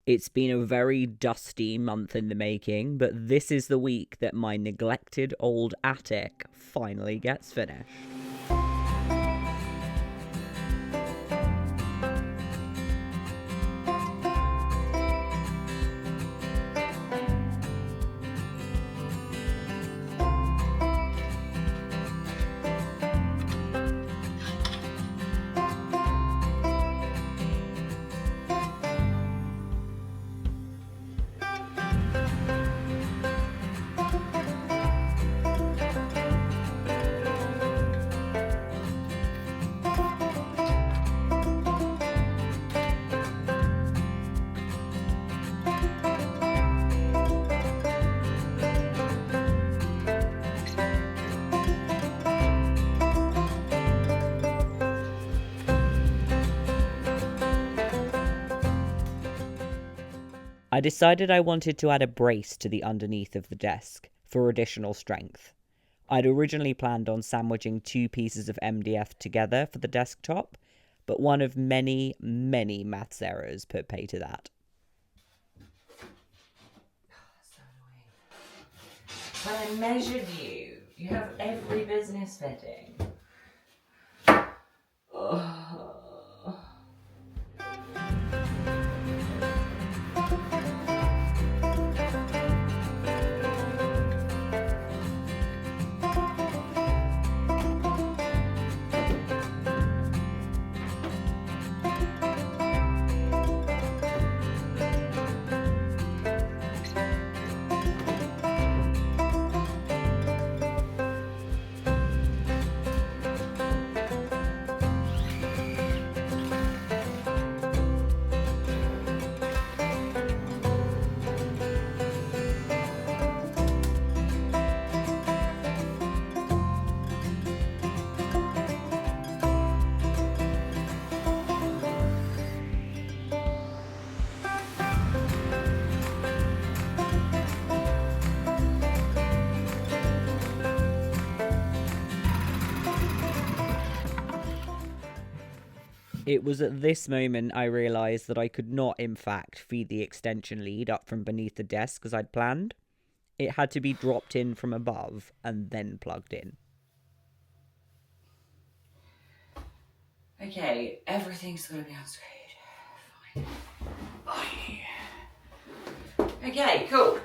It's been a very dusty month in the making, but this is the week that my neglected old attic finally gets finished. I decided I wanted to add a brace to the underneath of the desk for additional strength. I'd originally planned on sandwiching two pieces of MDF together for the desktop, but one of many, many maths errors put pay to that. So annoying. When I measured you, you have every business fitting. Ugh. It was at this moment I realised that I could not, in fact, feed the extension lead up from beneath the desk as I'd planned. It had to be dropped in from above and then plugged in. Okay, everything's gonna be unscrewed. Fine. Okay, cool.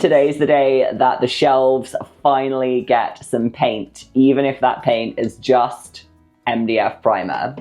Today's the day that the shelves finally get some paint, even if that paint is just MDF primer.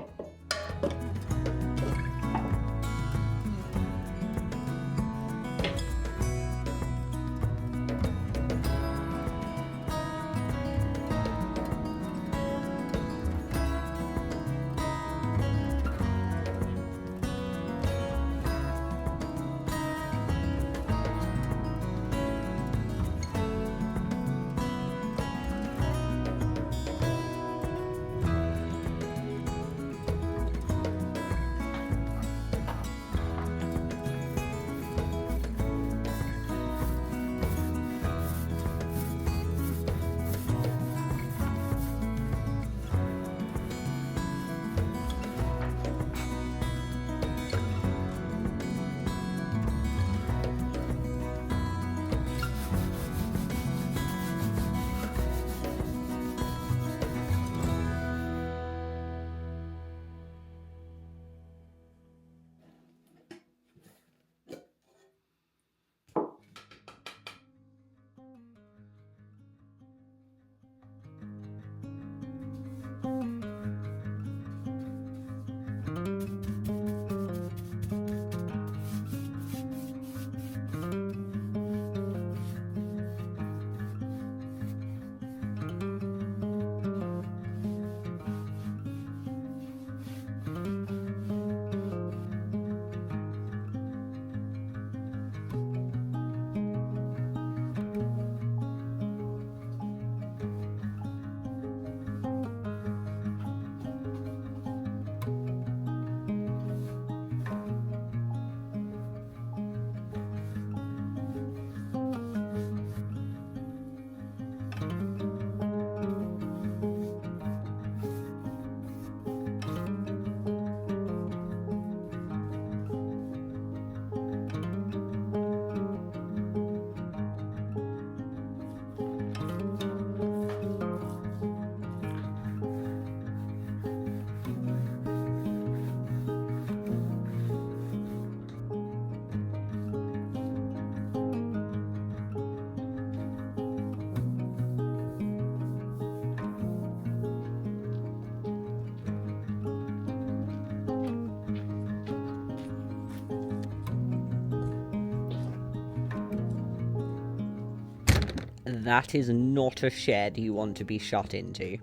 That is not a shed you want to be shut into.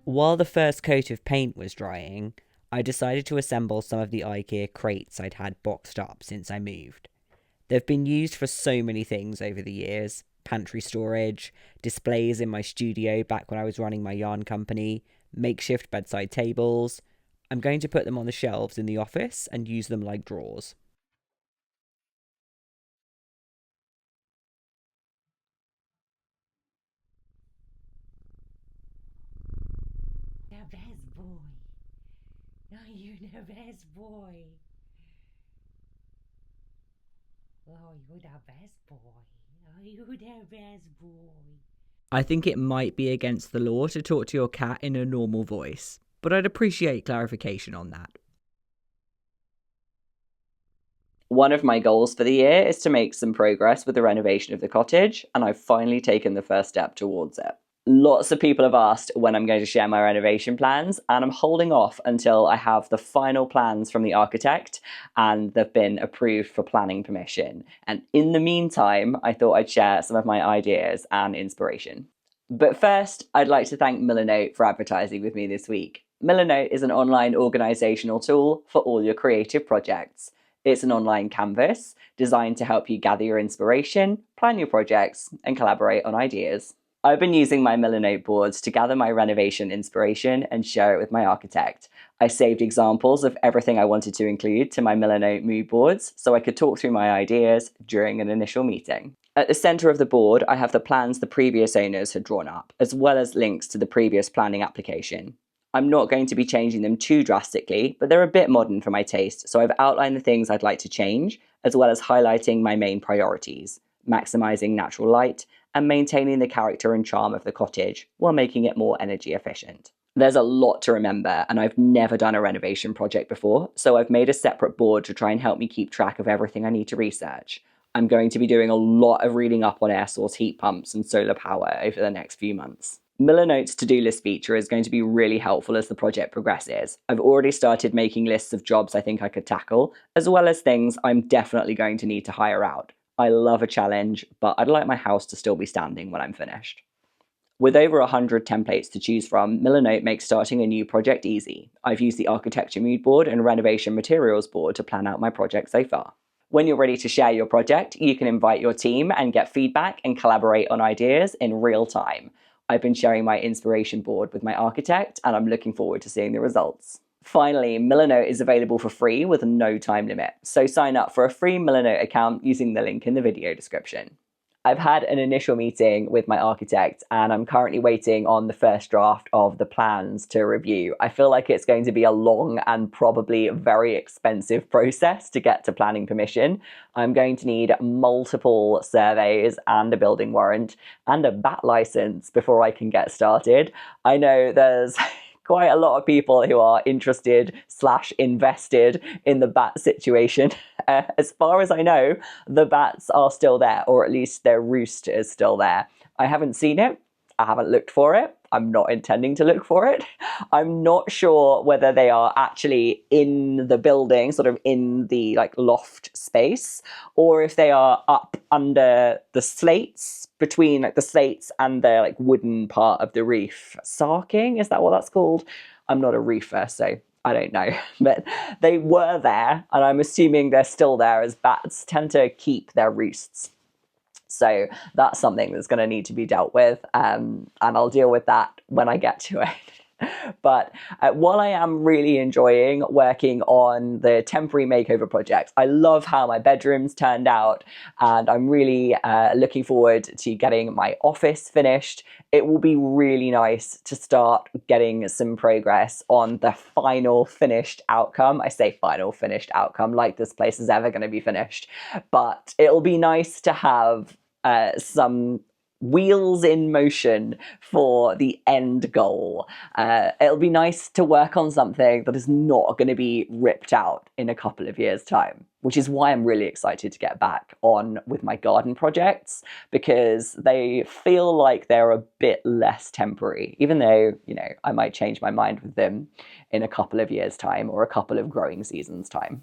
While the first coat of paint was drying, I decided to assemble some of the IKEA crates I'd had boxed up since I moved. They've been used for so many things over the years: pantry storage, displays in my studio back when I was running my yarn company, makeshift bedside tables. I'm going to put them on the shelves in the office and use them like drawers. The best boy. Oh, you're the best boy. Oh, you're the best boy. Oh, you're the best boy. I think it might be against the law to talk to your cat in a normal voice, but I'd appreciate clarification on that. One of my goals for the year is to make some progress with the renovation of the cottage, and I've finally taken the first step towards it. Lots of people have asked when I'm going to share my renovation plans, and I'm holding off until I have the final plans from the architect and they've been approved for planning permission. And in the meantime, I thought I'd share some of my ideas and inspiration. But first, I'd like to thank Milanote for advertising with me this week. Milanote is an online organisational tool for all your creative projects. It's an online canvas designed to help you gather your inspiration, plan your projects, and collaborate on ideas. I've been using my Milanote boards to gather my renovation inspiration and share it with my architect. I saved examples of everything I wanted to include to my Milanote mood boards so I could talk through my ideas during an initial meeting. At the centre of the board, I have the plans the previous owners had drawn up, as well as links to the previous planning application. I'm not going to be changing them too drastically, but they're a bit modern for my taste, so I've outlined the things I'd like to change, as well as highlighting my main priorities: maximising natural light and maintaining the character and charm of the cottage while making it more energy efficient. There's a lot to remember, and I've never done a renovation project before, so I've made a separate board to try and help me keep track of everything I need to research. I'm going to be doing a lot of reading up on air source heat pumps and solar power over the next few months. Milanote's to-do list feature is going to be really helpful as the project progresses. I've already started making lists of jobs I think I could tackle, as well as things I'm definitely going to need to hire out. I love a challenge, but I'd like my house to still be standing when I'm finished. With over 100 templates to choose from, Milanote makes starting a new project easy. I've used the architecture mood board and renovation materials board to plan out my project so far. When you're ready to share your project, you can invite your team and get feedback and collaborate on ideas in real time. I've been sharing my inspiration board with my architect, and I'm looking forward to seeing the results. Finally, Milanote is available for free with no time limit, so sign up for a free Milanote account using the link in the video description. I've had an initial meeting with my architect, and I'm currently waiting on the first draft of the plans to review. I feel like it's going to be a long and probably very expensive process to get to planning permission. I'm going to need multiple surveys and a building warrant and a bat license before I can get started. I know there's quite a lot of people who are interested/invested in the bat situation. As far as I know, the bats are still there, or at least their roost is still there. I haven't seen it. I haven't looked for it. I'm not intending to look for it. I'm not sure whether they are actually in the building, sort of in the loft space, or if they are up under the slates, between the slates and the wooden part of the roof. Sarking, is that what that's called? I'm not a roofer, so I don't know. But they were there, and I'm assuming they're still there, as bats tend to keep their roosts. So that's something that's going to need to be dealt with, and I'll deal with that when I get to it. But while I am really enjoying working on the temporary makeover project, I love how my bedroom's turned out, and I'm really looking forward to getting my office finished. It will be really nice to start getting some progress on the final finished outcome. I say final finished outcome like this place is ever going to be finished, but it'll be nice to have some wheels in motion for the end goal. It'll be nice to work on something that is not going to be ripped out in a couple of years' time, which is why I'm really excited to get back on with my garden projects, because they feel like they're a bit less temporary, even though, I might change my mind with them in a couple of years' time or a couple of growing seasons' time.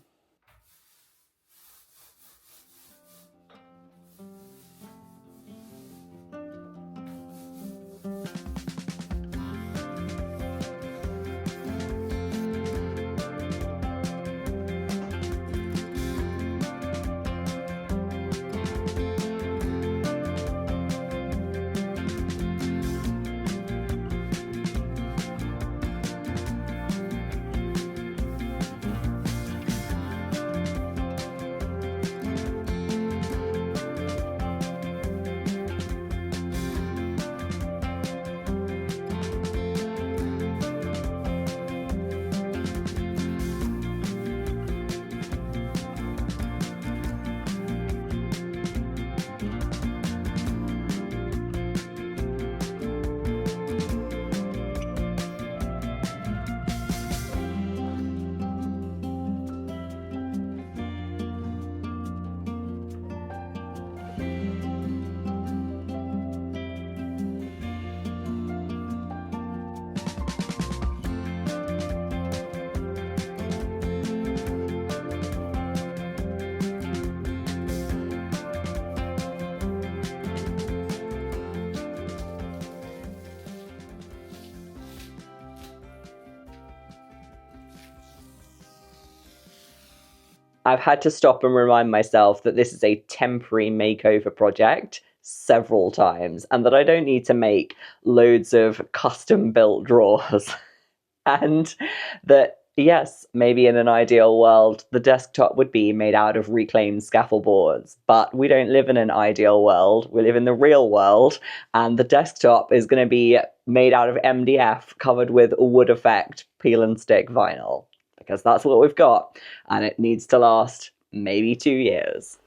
I've had to stop and remind myself that this is a temporary makeover project several times, and that I don't need to make loads of custom built drawers. And that, yes, maybe in an ideal world, the desktop would be made out of reclaimed scaffold boards, but we don't live in an ideal world. We live in the real world, and the desktop is going to be made out of MDF covered with wood effect peel and stick vinyl, because that's what we've got, and it needs to last maybe 2 years.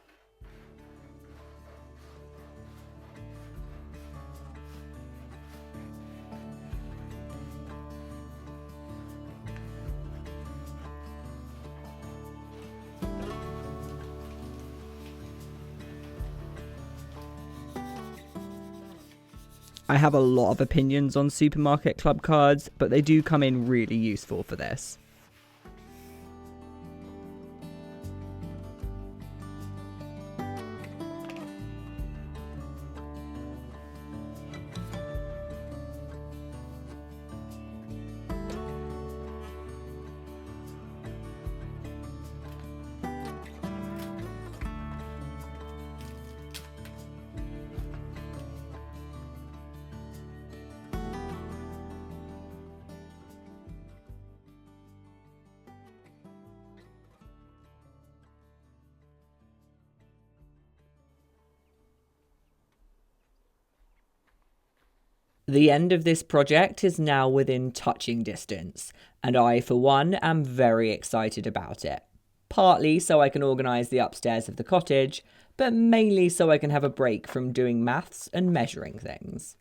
I have a lot of opinions on supermarket club cards, but they do come in really useful for this. The end of this project is now within touching distance, and I, for one, am very excited about it. Partly so I can organise the upstairs of the cottage, but mainly so I can have a break from doing maths and measuring things.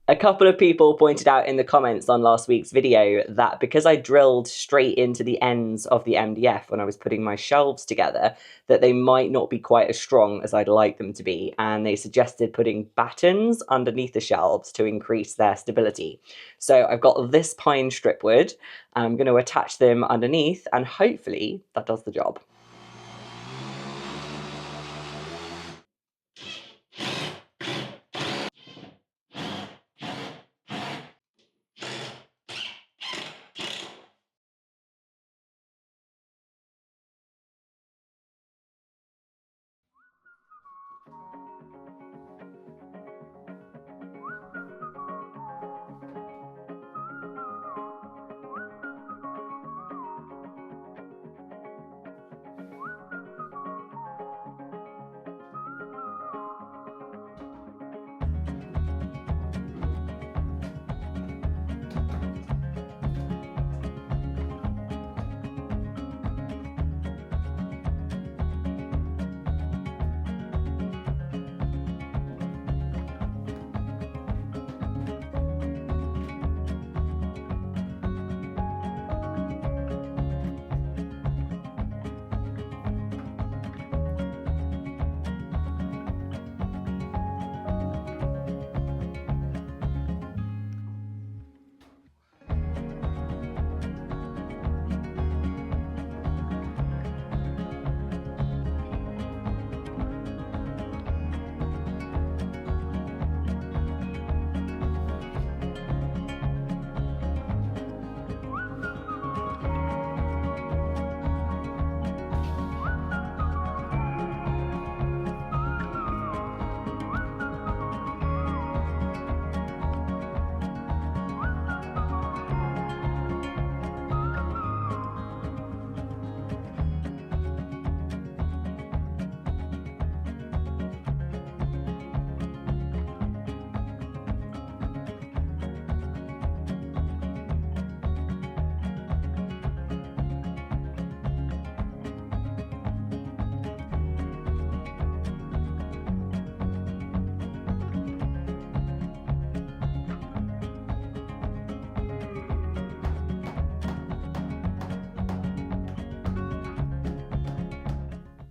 A couple of people pointed out in the comments on last week's video that because I drilled straight into the ends of the MDF when I was putting my shelves together, that they might not be quite as strong as I'd like them to be, and they suggested putting battens underneath the shelves to increase their stability. So I've got this pine strip wood, and I'm going to attach them underneath, and hopefully that does the job.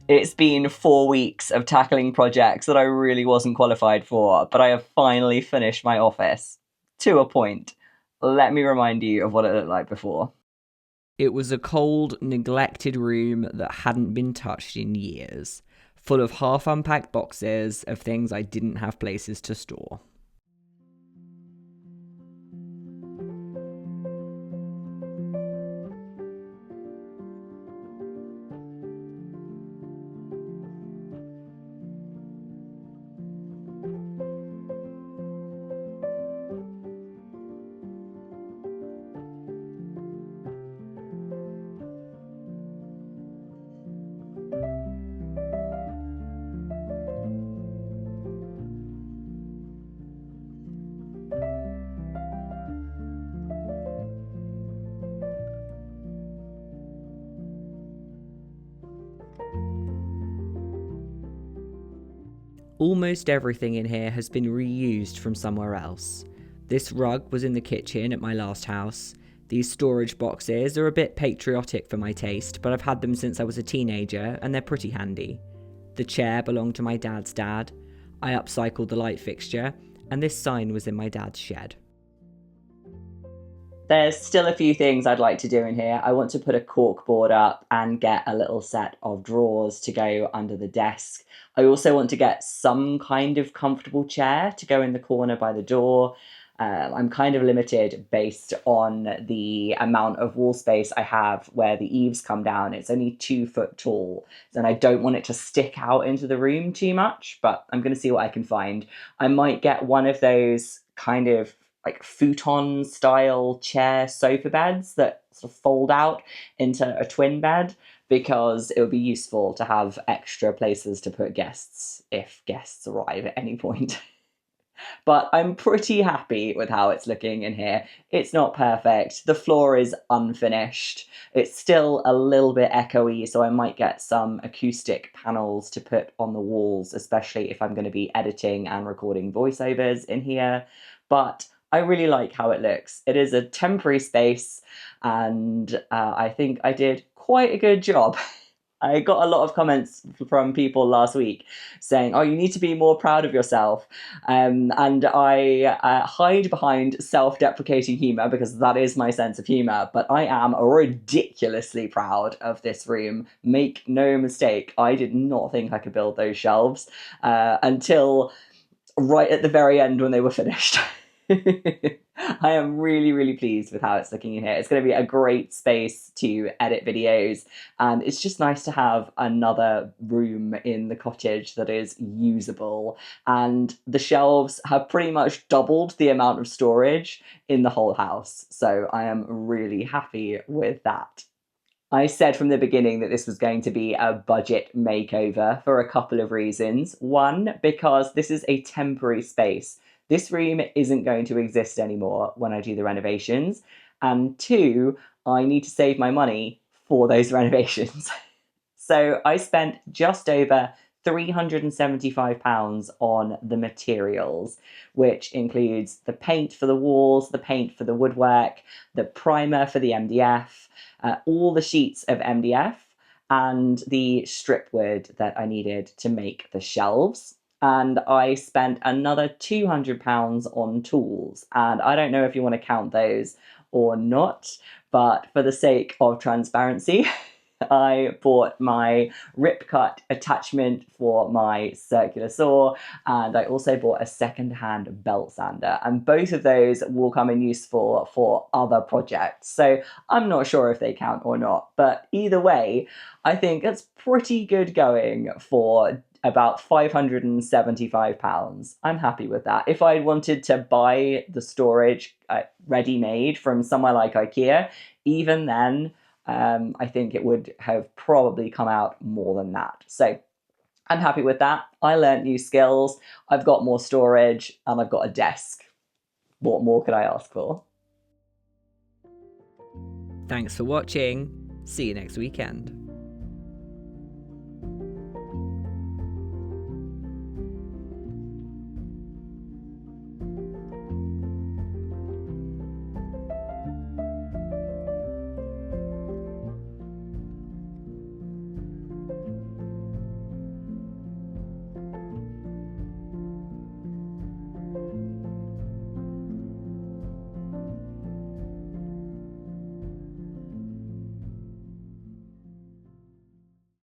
It's been 4 weeks of tackling projects that I really wasn't qualified for, but I have finally finished my office. To a point. Let me remind you of what it looked like before. It was a cold, neglected room that hadn't been touched in years, full of half-unpacked boxes of things I didn't have places to store. Almost everything in here has been reused from somewhere else. This rug was in the kitchen at my last house. These storage boxes are a bit patriotic for my taste, but I've had them since I was a teenager and they're pretty handy. The chair belonged to my dad's dad. I upcycled the light fixture, and this sign was in my dad's shed. There's still a few things I'd like to do in here. I want to put a cork board up and get a little set of drawers to go under the desk. I also want to get some kind of comfortable chair to go in the corner by the door. I'm kind of limited based on the amount of wall space I have where the eaves come down. It's only 2 foot tall, and I don't want it to stick out into the room too much, but I'm going to see what I can find. I might get one of those kind of like futon style chair sofa beds that sort of fold out into a twin bed, because it would be useful to have extra places to put guests if guests arrive at any point. But I'm pretty happy with how it's looking in here. It's not perfect. The floor is unfinished. It's still a little bit echoey, so I might get some acoustic panels to put on the walls, especially if I'm going to be editing and recording voiceovers in here. But I really like how it looks. It is a temporary space, and I think I did quite a good job. I got a lot of comments from people last week saying, oh, you need to be more proud of yourself. And I hide behind self-deprecating humour because that is my sense of humour. But I am ridiculously proud of this room. Make no mistake, I did not think I could build those shelves until right at the very end when they were finished. I am really, really pleased with how it's looking in here. It's going to be a great space to edit videos, and it's just nice to have another room in the cottage that is usable. And the shelves have pretty much doubled the amount of storage in the whole house, so I am really happy with that. I said from the beginning that this was going to be a budget makeover for a couple of reasons. One, because this is a temporary space. This room isn't going to exist anymore when I do the renovations. And two, I need to save my money for those renovations. So I spent just over £375 on the materials, which includes the paint for the walls, the paint for the woodwork, the primer for the MDF, all the sheets of MDF, and the strip wood that I needed to make the shelves. And I spent another £200 on tools. And I don't know if you want to count those or not, but for the sake of transparency, I bought my rip cut attachment for my circular saw, and I also bought a second-hand belt sander, and both of those will come in useful for other projects. So I'm not sure if they count or not, but either way, I think it's pretty good going for about £575. I'm happy with that. If I wanted to buy the storage ready-made from somewhere like IKEA, even then, I think it would have probably come out more than that. So I'm happy with that. I learned new skills. I've got more storage and I've got a desk. What more could I ask for? Thanks for watching. See you next weekend.